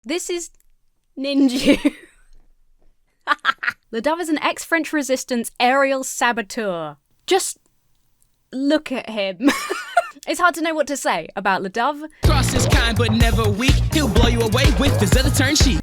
This is Ninja. Le Dove is an ex-French resistance aerial saboteur. Just look at him. It's hard to know what to say about Le Dove. Cross is kind but never weak. He'll blow you away with his other turn sheet.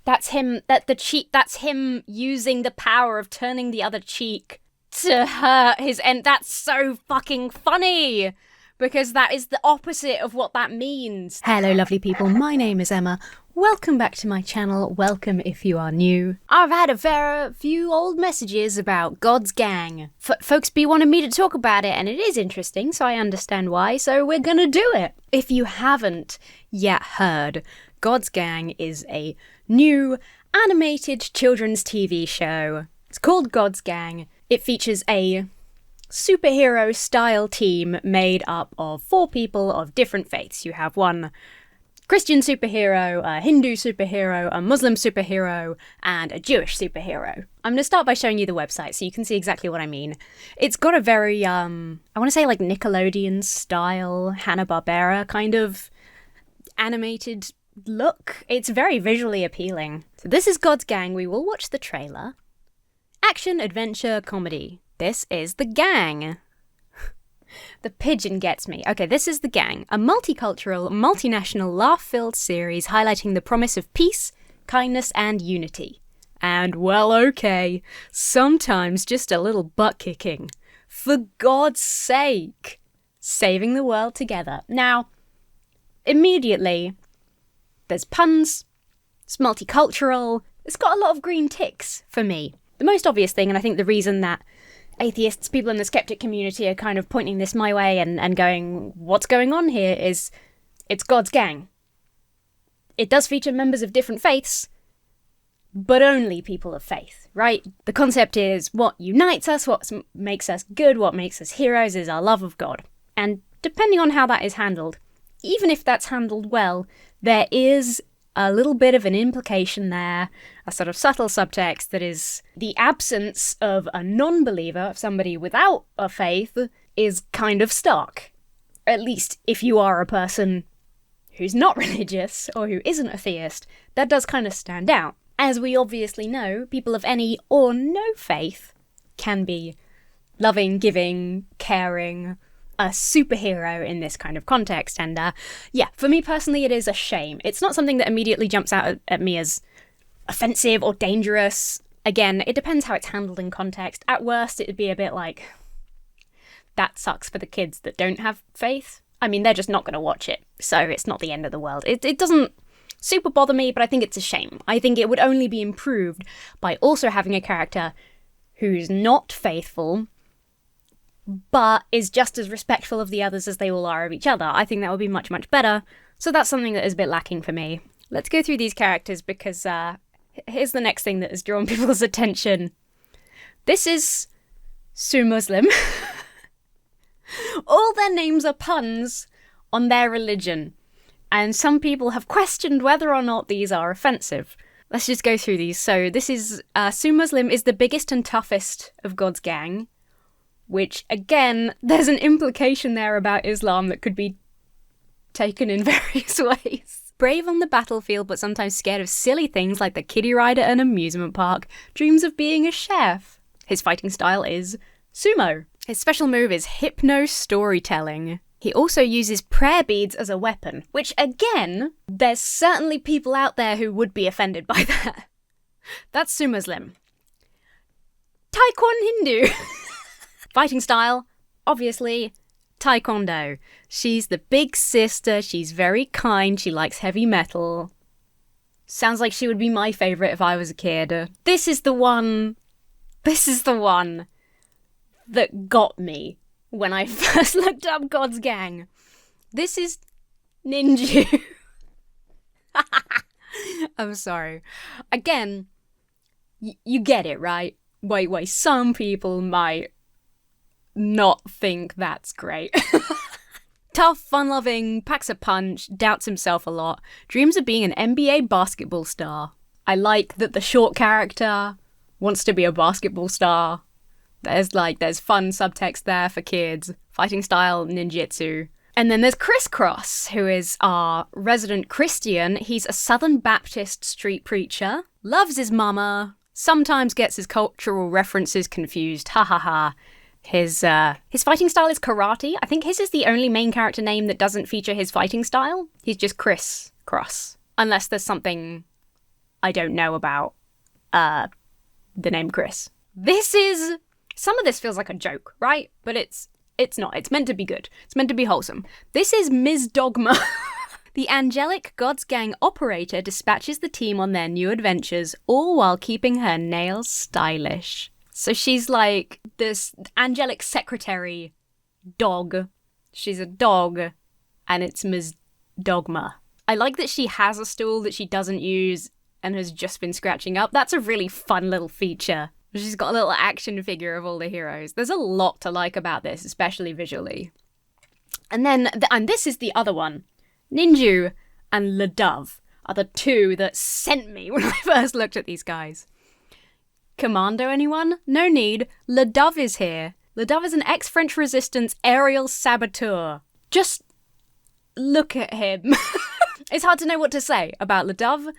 That's him. That's him using the power of turning the other cheek to hurt his end. That's so fucking funny. Because that is the opposite of what that means. Hello, lovely people. My name is Emma. Welcome back to my channel. Welcome if you are new. I've had a fair few old messages about God's Gang. Folks be wanting me to talk about it, and it is interesting, so I understand why, so we're gonna do it. If you haven't yet heard, God's Gang is a new animated children's TV show. It's called God's Gang. It features a superhero-style team made up of 4 people of different faiths. You have one Christian superhero, a Hindu superhero, a Muslim superhero, and a Jewish superhero. I'm going to start by showing you the website so you can see exactly what I mean. It's got a very, I want to say like Nickelodeon-style, Hanna-Barbera kind of animated look. It's very visually appealing. So this is God's Gang. We will watch the trailer. Action, adventure, comedy. This is The Gang. The pigeon gets me. Okay, this is The Gang, a multicultural, multinational, laugh-filled series highlighting the promise of peace, kindness, and unity. And, well, okay, sometimes just a little butt-kicking. For God's sake! Saving the world together. Now, immediately, there's puns, it's multicultural, it's got a lot of green ticks for me. The most obvious thing, and I think the reason that atheists, people in the skeptic community are kind of pointing this my way and going, what's going on here, is it's God's Gang. It does feature members of different faiths, but only people of faith, right? The concept is what unites us, what makes us good, what makes us heroes is our love of God. And depending on how that is handled, even if that's handled well, there is a little bit of an implication there, a sort of subtle subtext that is the absence of a non-believer, of somebody without a faith, is kind of stark. At least if you are a person who's not religious or who isn't a theist, that does kind of stand out. As we obviously know, people of any or no faith can be loving, giving, caring, a superhero in this kind of context. And yeah, for me personally, it is a shame. It's not something that immediately jumps out at me as offensive or dangerous. Again, it depends how it's handled in context. At worst, it would be a bit like, that sucks for the kids that don't have faith. I mean, they're just not going to watch it, so it's not the end of the world. It doesn't super bother me, but I think it's a shame. I think it would only be improved by also having a character who's not faithful, but is just as respectful of the others as they all are of each other. I think that would be much, much better. So that's something that is a bit lacking for me. Let's go through these characters because here's the next thing that has drawn people's attention. This is Su Muslim. All their names are puns on their religion, and some people have questioned whether or not these are offensive. Let's just go through these. So this is Su Muslim is the biggest and toughest of God's Gang, which, again, there's an implication there about Islam that could be taken in various ways. Brave on the battlefield, but sometimes scared of silly things like the kiddie ride at an amusement park, dreams of being a chef. His fighting style is sumo. His special move is hypno-storytelling. He also uses prayer beads as a weapon, which, again, there's certainly people out there who would be offended by that. That's Su Muslim. Taekwon Hindu. Fighting style, obviously, Taekwondo. She's the big sister, she's very kind, she likes heavy metal. Sounds like she would be my favourite if I was a kid. This is the one that got me when I first looked up God's Gang. This is Ninja. I'm sorry. Again, you get it, right? Why some people might not think that's great. Tough, fun-loving, packs a punch, doubts himself a lot, dreams of being an NBA basketball star. I like that the short character wants to be a basketball star. There's fun subtext there for kids. Fighting style, ninjutsu. And then there's Crisscross, who is our resident Christian. He's a Southern Baptist street preacher, loves his mama, sometimes gets his cultural references confused. Ha ha ha. His fighting style is karate. I think his is the only main character name that doesn't feature his fighting style. He's just Crisscross. Unless there's something I don't know about the name Chris. Some of this feels like a joke, right? But it's not. It's meant to be good. It's meant to be wholesome. This is Ms. Dogma. The angelic God's Gang operator dispatches the team on their new adventures, all while keeping her nails stylish. So she's like this angelic secretary dog. She's a dog, and it's Ms. Dogma. I like that she has a stool that she doesn't use and has just been scratching up. That's a really fun little feature. She's got a little action figure of all the heroes. There's a lot to like about this, especially visually. And then, and this is the other one. Ninju and Ledove are the two that sent me when I first looked at these guys. Commando, anyone? No need. Ledove is here. Ledove is an ex-French resistance aerial saboteur. Just look at him. It's hard to know what to say about Ledove.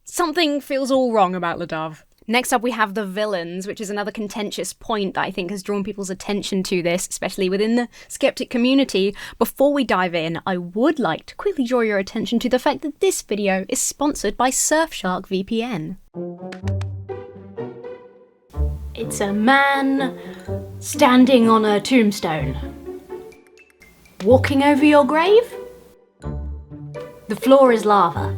Something feels all wrong about Ledove. Next up we have the villains, which is another contentious point that I think has drawn people's attention to this, especially within the skeptic community. Before we dive in, I would like to quickly draw your attention to the fact that this video is sponsored by Surfshark VPN. It's a man standing on a tombstone. Walking over your grave? The floor is lava.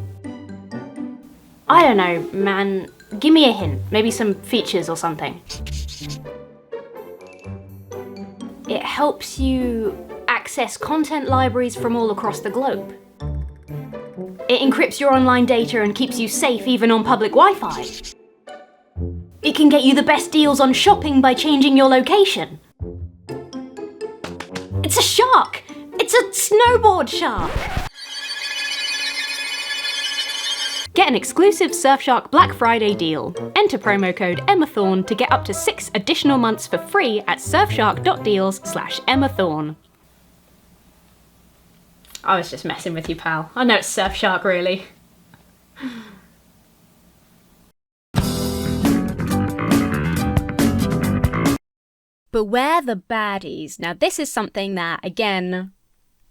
I don't know, man. Give me a hint. Maybe some features or something. It helps you access content libraries from all across the globe. It encrypts your online data and keeps you safe even on public Wi-Fi. It can get you the best deals on shopping by changing your location. It's a shark! It's a snowboard shark! Get an exclusive Surfshark Black Friday deal. Enter promo code EmmaThorne to get up to 6 additional months for free at surfshark.deals/EmmaThorne. I was just messing with you, pal. I know it's Surfshark, really. Beware the baddies. Now, this is something that, again,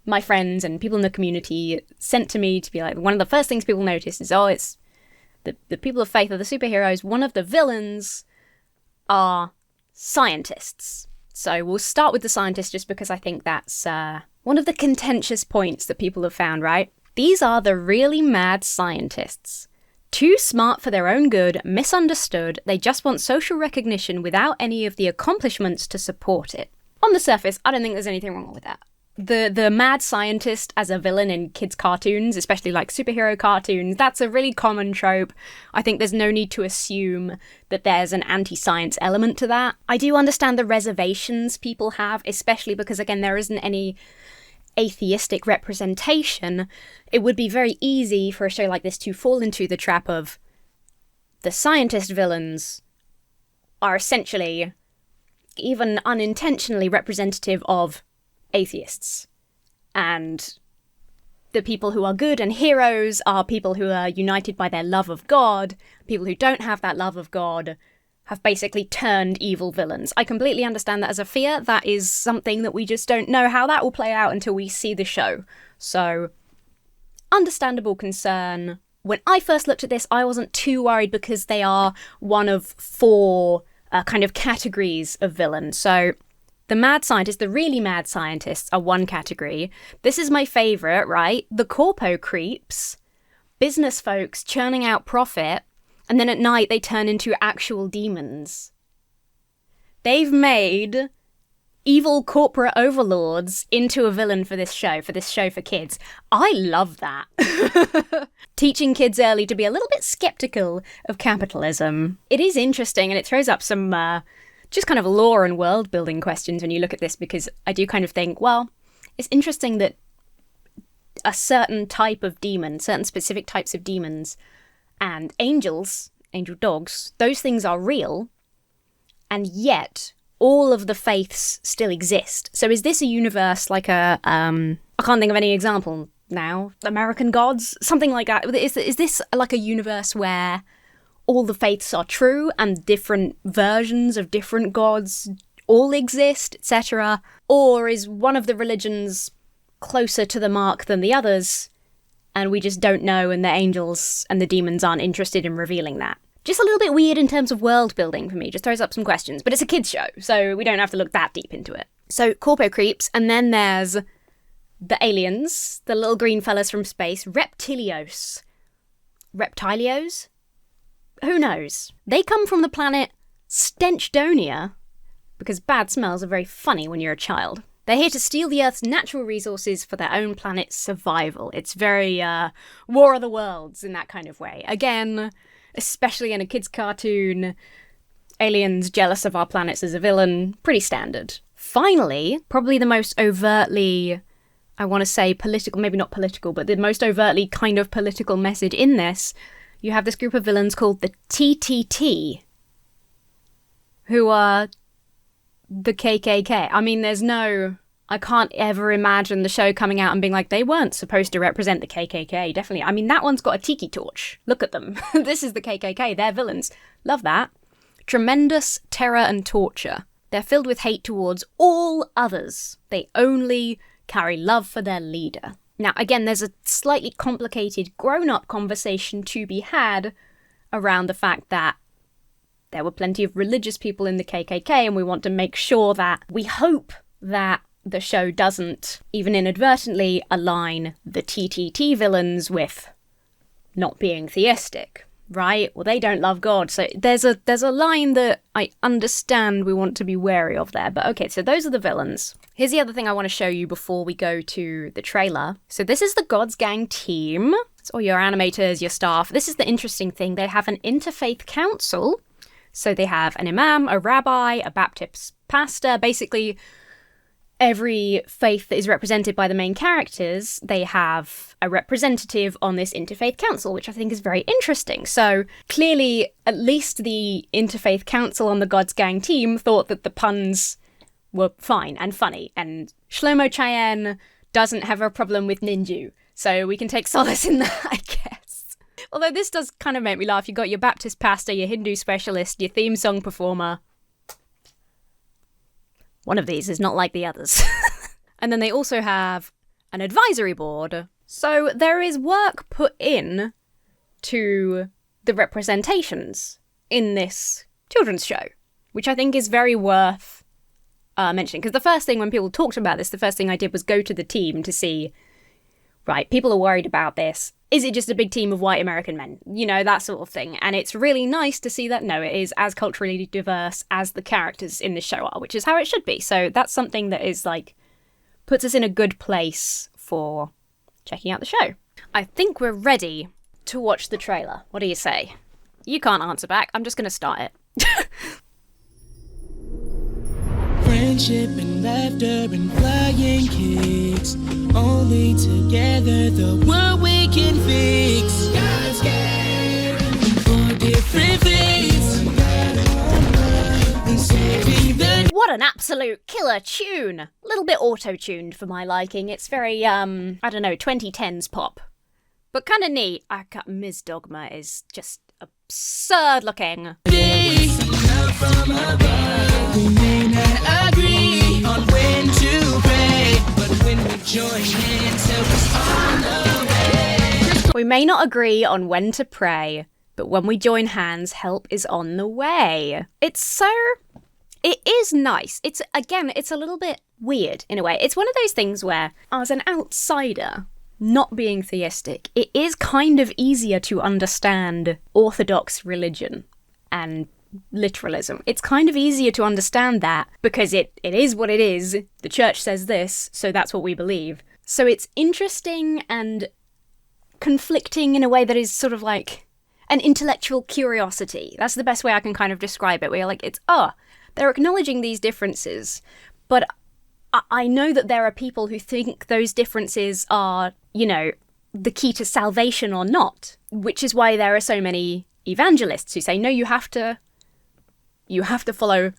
my friends and people in the community sent to me to be like, one of the first things people notice is, it's the people of faith are the superheroes. One of the villains are scientists. So we'll start with the scientists just because I think that's one of the contentious points that people have found, right? These are the really mad scientists. Too smart for their own good, misunderstood, they just want social recognition without any of the accomplishments to support it. On the surface, I don't think there's anything wrong with that. The mad scientist as a villain in kids' cartoons, especially like superhero cartoons, that's a really common trope. I think there's no need to assume that there's an anti-science element to that. I do understand the reservations people have, especially because, again, there isn't any atheistic representation. It would be very easy for a show like this to fall into the trap of the scientist villains are essentially, even unintentionally, representative of atheists. And the people who are good and heroes are people who are united by their love of God. People who don't have that love of God have basically turned evil villains. I completely understand that as a fear. That is something that we just don't know how that will play out until we see the show. So, understandable concern. When I first looked at this, I wasn't too worried because they are one of 4 kind of categories of villains. So, the mad scientists, the really mad scientists, are one category. This is my favourite, right? The corpo creeps, business folks churning out profit, and then at night they turn into actual demons. They've made evil corporate overlords into a villain for this show for kids. I love that. Teaching kids early to be a little bit skeptical of capitalism. It is interesting, and it throws up some just kind of lore and world building questions when you look at this, because I do kind of think, well, it's interesting that a certain type of demon, certain specific types of demons, and angels, angel dogs, those things are real, and yet all of the faiths still exist. So is this a universe like a, I can't think of any example now, American Gods? Something like that. Is this like a universe where all the faiths are true and different versions of different gods all exist, etc.? Or is one of the religions closer to the mark than the others, and we just don't know, and the angels and the demons aren't interested in revealing that? Just a little bit weird in terms of world building for me, just throws up some questions, but it's a kids show, so we don't have to look that deep into it. So Corpo creeps, and then there's the aliens, the little green fellas from space, Reptilios. Reptilios? Who knows? They come from the planet Stenchdonia, because bad smells are very funny when you're a child. They're here to steal the Earth's natural resources for their own planet's survival. It's very War of the Worlds in that kind of way. Again, especially in a kid's cartoon, aliens jealous of our planets as a villain, pretty standard. Finally, probably the most overtly, I want to say political, maybe not political, but the most overtly kind of political message in this, you have this group of villains called the TTT, who are the KKK. I mean, I can't ever imagine the show coming out and being like, they weren't supposed to represent the KKK, definitely. I mean, that one's got a tiki torch. Look at them. This is the KKK. They're villains. Love that. Tremendous terror and torture. They're filled with hate towards all others. They only carry love for their leader. Now, again, there's a slightly complicated grown-up conversation to be had around the fact that there were plenty of religious people in the KKK, and we want to make sure that we hope that the show doesn't, even inadvertently, align the TTT villains with not being theistic, right? Well, they don't love God, so there's a line that I understand we want to be wary of there. But okay, so those are the villains. Here's the other thing I want to show you before we go to the trailer. So this is the Gods Gang team. It's all your animators, your staff. This is the interesting thing. They have an Interfaith Council. So they have an imam, a rabbi, a Baptist pastor, basically every faith that is represented by the main characters, they have a representative on this Interfaith Council, which I think is very interesting. So clearly, at least the Interfaith Council on the Gods Gang team thought that the puns were fine and funny, and Shlomo Cheyenne doesn't have a problem with ninju, so we can take solace in that, I guess. Although this does kind of make me laugh. You've got your Baptist pastor, your Hindu specialist, your theme song performer. One of these is not like the others. And then they also have an advisory board. So there is work put in to the representations in this children's show, which I think is very worth mentioning. Because the first thing when people talked about this, the first thing I did was go to the team to see, right, people are worried about this. Is it just a big team of white American men? You know, that sort of thing. And it's really nice to see that, no, it is as culturally diverse as the characters in the show are, which is how it should be. So that's something that is like, puts us in a good place for checking out the show. I think we're ready to watch the trailer. What do you say? You can't answer back. I'm just going to start it. Friendship and laughter and flying kicks. Only together the world we can fix. God's game for different things. What an absolute killer tune! A little bit auto-tuned for my liking. It's very, I don't know, 2010s pop. But kind of neat. Ms. Dogma is just absurd looking. We may not agree on when to pray, but when we join hands, help us on the way. We may not agree on when to pray, but when we join hands, help is on the way. It is nice. It's a little bit weird in a way. It's one of those things where, as an outsider, not being theistic, it is kind of easier to understand Orthodox religion and literalism. It's kind of easier to understand that because it is what it is. The church says this, so that's what we believe. So it's interesting and conflicting in a way that is sort of like an intellectual curiosity. That's the best way I can kind of describe it, where you're like, they're acknowledging these differences, but I know that there are people who think those differences are, you know, the key to salvation or not, which is why there are so many evangelists who say, no, you have to follow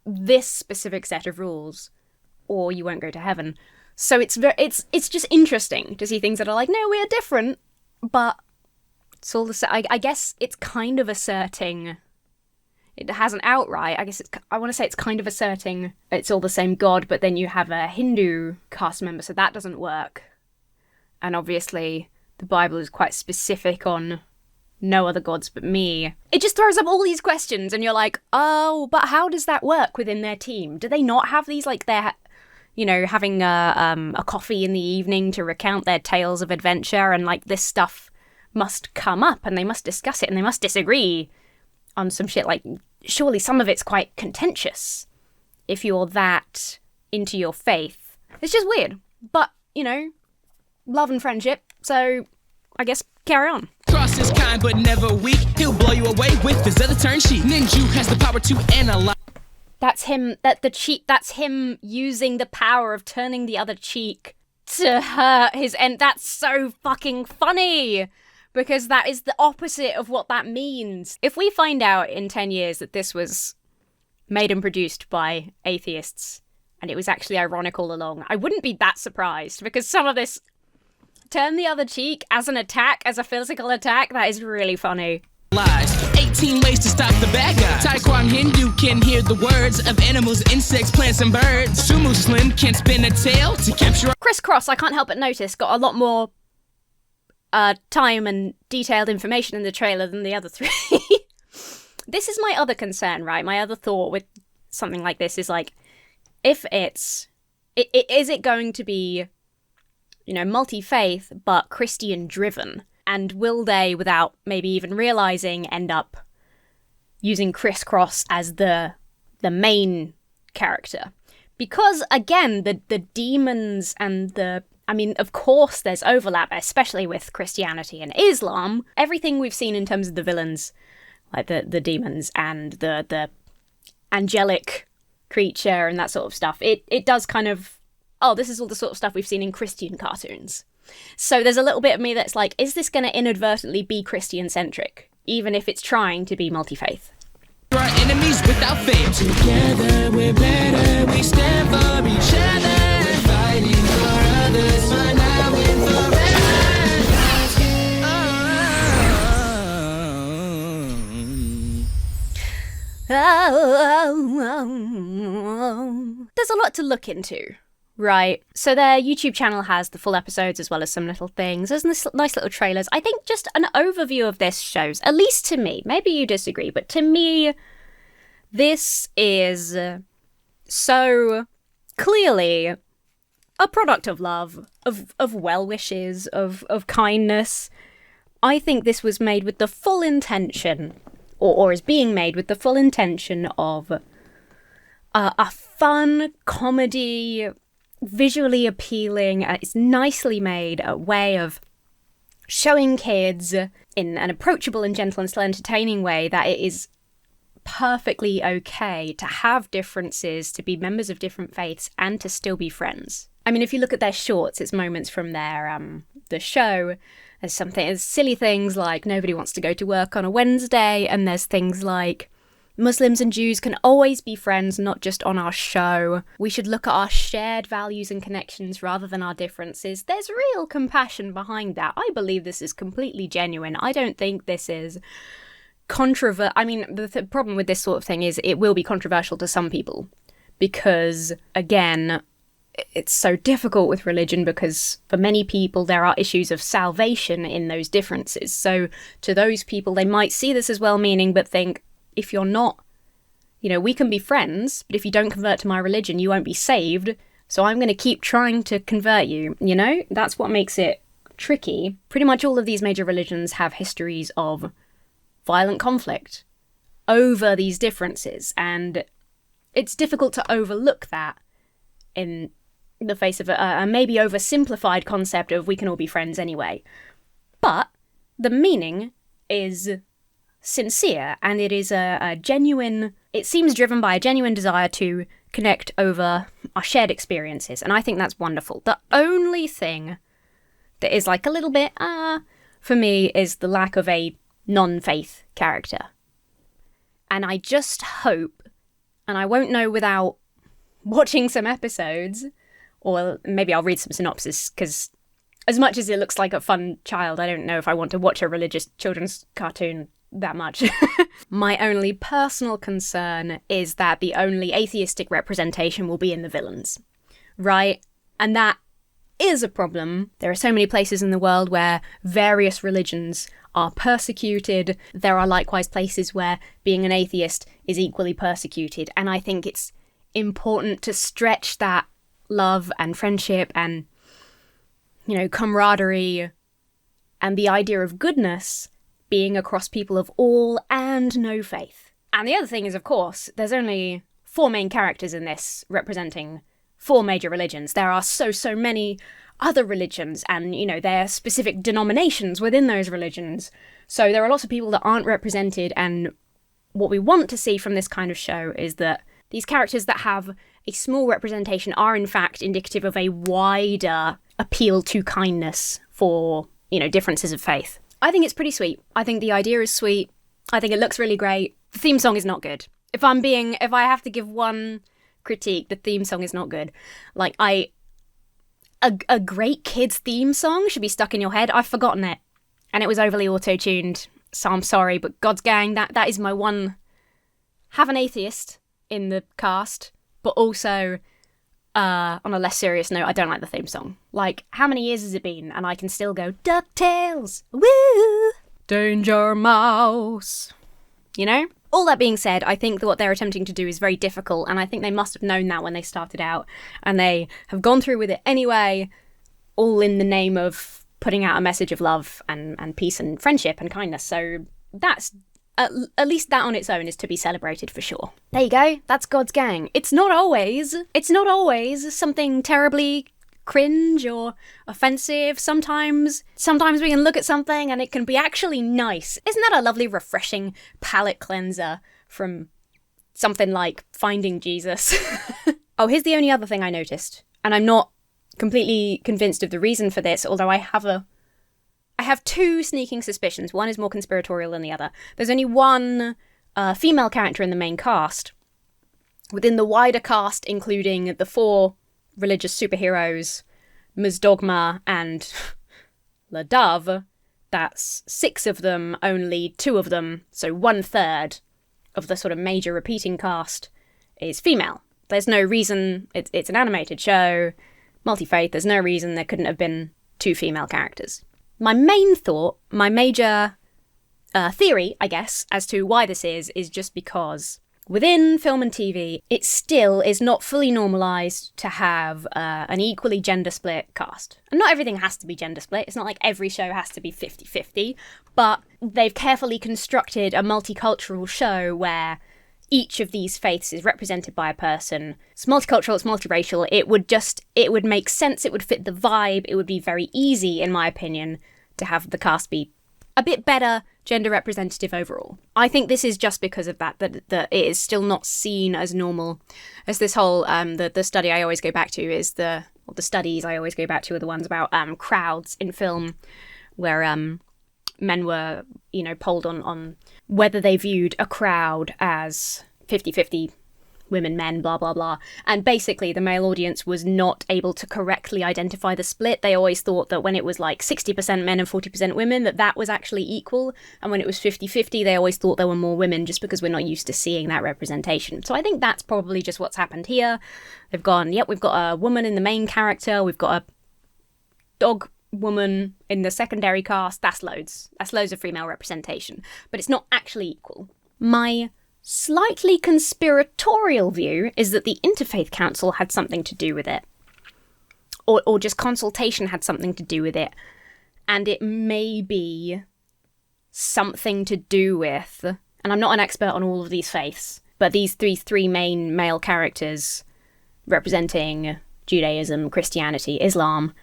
this specific set of rules, or you won't go to heaven. So it's just interesting to see things that are like, no, we are different, but it's all the same. I guess it's kind of asserting. It hasn't outright. I guess I want to say it's kind of asserting it's all the same God, but then you have a Hindu cast member, so that doesn't work. And obviously, the Bible is quite specific on no other gods but me. It just throws up all these questions, and you're like, oh, but how does that work within their team? Do they not have these, like, they're, having a coffee in the evening to recount their tales of adventure, and, like, this stuff must come up, and they must discuss it, and they must disagree on some shit. Like, surely some of it's quite contentious if you're that into your faith. It's just weird. But, love and friendship, so I guess carry on. Cross is kind but never weak. He'll blow you away with his other turn sheet. Ninja has the power to analyze. That's him, that's him using the power of turning the other cheek to hurt his end. That's so fucking funny. Because that is the opposite of what that means. If we find out in 10 years that this was made and produced by atheists, and it was actually ironic all along, I wouldn't be that surprised, because some of this turn the other cheek as an attack, as a physical attack, that is really funny. Lies. 18 ways to stop the bad guy. Taekwon Hindu can hear the words of animals, insects, plants, and birds. Sumo Slim can spin a tail to capture. Crisscross, I can't help but notice, got a lot more time and detailed information in the trailer than the other three. This is my other concern, right? My other thought with something like this is like, if is it going to be, multi-faith but Christian driven? And will they, without maybe even realizing, end up using Crisscross as the main character? Because again, the demons and of course there's overlap, especially with Christianity and Islam. Everything we've seen in terms of the villains, like the demons and the angelic creature and that sort of stuff, it does kind of, this is all the sort of stuff we've seen in Christian cartoons. So there's a little bit of me that's like, is this going to inadvertently be Christian-centric, even if it's trying to be multi-faith? Our enemies without fail. Together we're better, we stand for each other, fighting for others, for now and forever. There's a lot to look into, right? So their YouTube channel has the full episodes as well as some little things. There's nice little trailers. I think just an overview of this shows, at least to me, maybe you disagree, but to me, this is so clearly a product of love, of well wishes, of kindness. I think this was made with the full intention, or is being made with the full intention of a fun comedy, visually appealing, it's nicely made way of showing kids in an approachable and gentle and still entertaining way that it is perfectly okay to have differences, to be members of different faiths, and to still be friends. I mean, if you look at their shorts, it's moments from their the show. There's silly things like nobody wants to go to work on a Wednesday, and there's things like Muslims and Jews can always be friends, not just on our show. We should look at our shared values and connections rather than our differences. There's real compassion behind that. I believe this is completely genuine. I don't think this is I mean, the problem with this sort of thing is it will be controversial to some people because, again, it's so difficult with religion because for many people there are issues of salvation in those differences. So to those people, they might see this as well-meaning but think, if you're not, we can be friends, but if you don't convert to my religion, you won't be saved, so I'm going to keep trying to convert you, That's what makes it tricky. Pretty much all of these major religions have histories of violent conflict over these differences, and it's difficult to overlook that in the face of a maybe oversimplified concept of we can all be friends anyway. But the meaning is sincere, and it is a genuine, it seems driven by a genuine desire to connect over our shared experiences, and I think that's wonderful. The only thing that is like a little bit, for me, is the lack of a non-faith character. And I just hope and I won't know without watching some episodes, or maybe I'll read some synopsis, because as much as it looks like a fun child, I don't know if I want to watch a religious children's cartoon that much. My only personal concern is that the only atheistic representation will be in the villains, right? And that is a problem. There are so many places in the world where various religions are persecuted. There are likewise places where being an atheist is equally persecuted. And I think it's important to stretch that love and friendship and, you know, camaraderie and the idea of goodness being across people of all and no faith. And the other thing is, of course, there's only 4 main characters in this representing 4 major religions. There are so many other religions, and, you know, there are specific denominations within those religions. So there are lots of people that aren't represented, and what we want to see from this kind of show is that these characters that have a small representation are in fact indicative of a wider appeal to kindness for, you know, differences of faith. I think it's pretty sweet. I think the idea is sweet. I think it looks really great. The theme song is not good. If I have to give one critique, the theme song is not good. Like, a great kids theme song should be stuck in your head. I've forgotten it, and it was overly auto-tuned, so I'm sorry, but God's Gang, that is my one. Have an atheist in the cast, but also, on a less serious note, I don't like the theme song. Like, how many years has it been, and I can still go, DuckTales, woo, Danger Mouse, you know? All that being said, I think that what they're attempting to do is very difficult, and I think they must have known that when they started out, and they have gone through with it anyway, all in the name of putting out a message of love and peace and friendship and kindness. So that's, at least that on its own is to be celebrated for sure. There you go, that's God's Gang. It's not always something terribly cringe or offensive. Sometimes we can look at something and it can be actually nice. Isn't that a lovely, refreshing palate cleanser from something like Finding Jesus? Oh, here's the only other thing I noticed, and I'm not completely convinced of the reason for this, although I have 2 sneaking suspicions. One is more conspiratorial than the other. There's only one female character in the main cast. Within the wider cast, including the 4 religious superheroes, Ms. Dogma and La Dove, that's 6 of them, only 2 of them, so 1/3 of the sort of major repeating cast is female. There's no reason, it's an animated show, Multifaith, there's no reason there couldn't have been 2 female characters. My main thought, my major theory, I guess, as to why this is just because within film and TV, it still is not fully normalised to have an equally gender split cast. And not everything has to be gender split. It's not like every show has to be 50-50. But they've carefully constructed a multicultural show where each of these faiths is represented by a person. It's multicultural, it's multiracial. It would make sense. It would fit the vibe. It would be very easy, in my opinion, to have the cast be a bit better gender representative overall. I think this is just because of that it is still not seen as normal as this whole, the study I always go back to is the studies I always go back to are the ones about crowds in film, where men were, you know, polled on whether they viewed a crowd as 50-50 women, men, blah, blah, blah. And basically the male audience was not able to correctly identify the split. They always thought that when it was like 60% men and 40% women, that was actually equal. And when it was 50-50, they always thought there were more women just because we're not used to seeing that representation. So I think that's probably just what's happened here. They've gone, yep, we've got a woman in the main character. We've got a dog woman in the secondary cast. That's loads of female representation. But it's not actually equal. My slightly conspiratorial view is that the Interfaith Council had something to do with it. Or just consultation had something to do with it. And it may be something to do with, and I'm not an expert on all of these faiths, but these three main male characters representing Judaism, Christianity, Islam,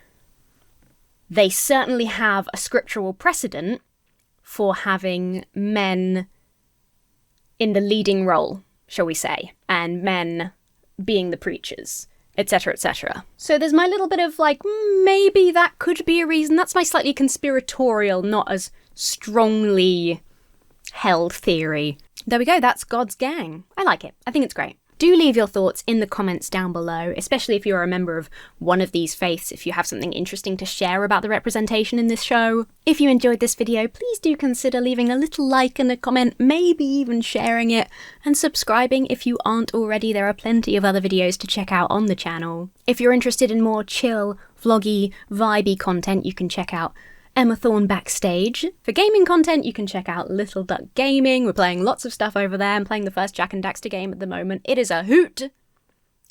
they certainly have a scriptural precedent for having men in the leading role, shall we say, and men being the preachers, etc., etc. So there's my little bit of like, maybe that could be a reason. That's my slightly conspiratorial, not as strongly held theory. There we go, that's God's Gang. I like it. I think it's great. Do leave your thoughts in the comments down below, especially if you're a member of one of these faiths, if you have something interesting to share about the representation in this show. If you enjoyed this video, please do consider leaving a little like and a comment, maybe even sharing it, and subscribing if you aren't already. There are plenty of other videos to check out on the channel. If you're interested in more chill, vloggy, vibey content, you can check out Emma Thorne Backstage. For gaming content, you can check out Little Duck Gaming. We're playing lots of stuff over there. I'm playing the first Jak and Daxter game at the moment. It is a hoot!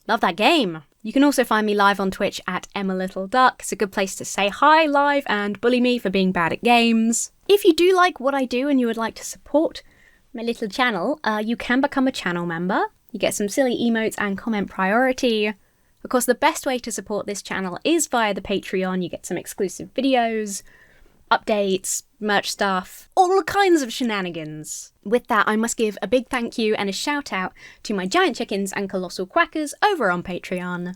Love that game! You can also find me live on Twitch at Emma Little Duck. It's a good place to say hi live and bully me for being bad at games. If you do like what I do and you would like to support my little channel, you can become a channel member. You get some silly emotes and comment priority. Of course, the best way to support this channel is via the Patreon. You get some exclusive videos, updates, merch stuff, all kinds of shenanigans. With that, I must give a big thank you and a shout out to my giant chickens and colossal quackers over on Patreon.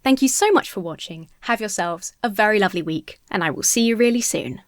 Thank you so much for watching, have yourselves a very lovely week, and I will see you really soon.